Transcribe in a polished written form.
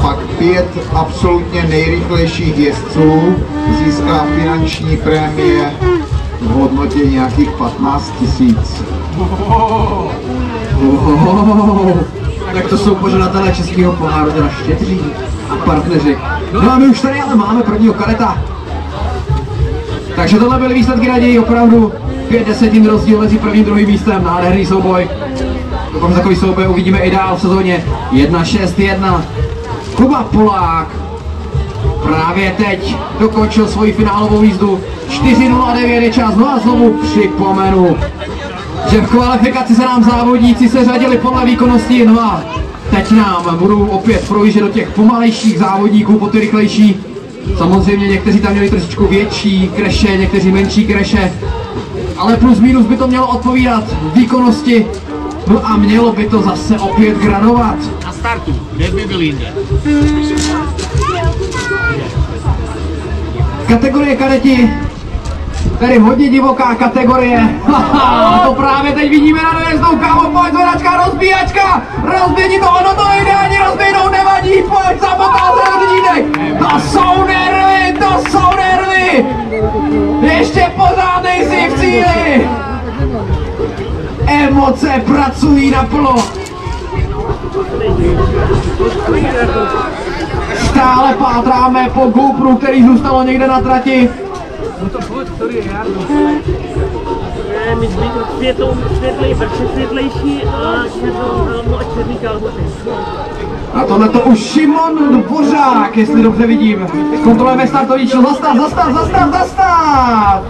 Pak 5 absolutně nejrychlejších jezdců získá finanční prémie v hodnotě nějakých 15 000. Tak to jsou pořadatelé českého poháru, teda štědří a partneři. No a my už tady ale máme prvního kadeta. Takže tohle byly výsledky nadějí, opravdu 5 desetin rozdíl mezi prvním a druhým místem, nádherný souboj. Doufám, takový souboj uvidíme i dál v sezóně 1-6-1. Kuba Polák právě teď dokončil svoji finálovou jízdu. 4:09 je čas, no a znovu připomenu, že v kvalifikaci se nám závodníci seřadili podle výkonnosti, no a teď nám budou opět projíždět do těch pomalejších závodníků po ty rychlejší. Samozřejmě někteří tam měli trošičku větší kreše, někteří menší kreše, ale plus minus by to mělo odpovídat výkonnosti, no a mělo by to zase opět gradovat. Na startu, kde by byl jinde? Kategorie kadeti, tady hodně divoká kategorie. To právě teď vidíme na dojezdou, kámo, pojď zvedačka, rozbíjačka, rozběni to, ono to ideálně rozběhnout nevadí, pojď, sabotáze rodínek. To jsou nervy, to jsou nervy. Ještě pořád nejsi v cíli. Emoce pracují naplno. Stále pátráme po GoPru, který zůstalo někde na trati. No to pojď, sorry, já světlejší a černý kalhoty. A tohle to už Šimon Dvořák, jestli dobře vidím. Zkontrolujeme startový číslo, zastav!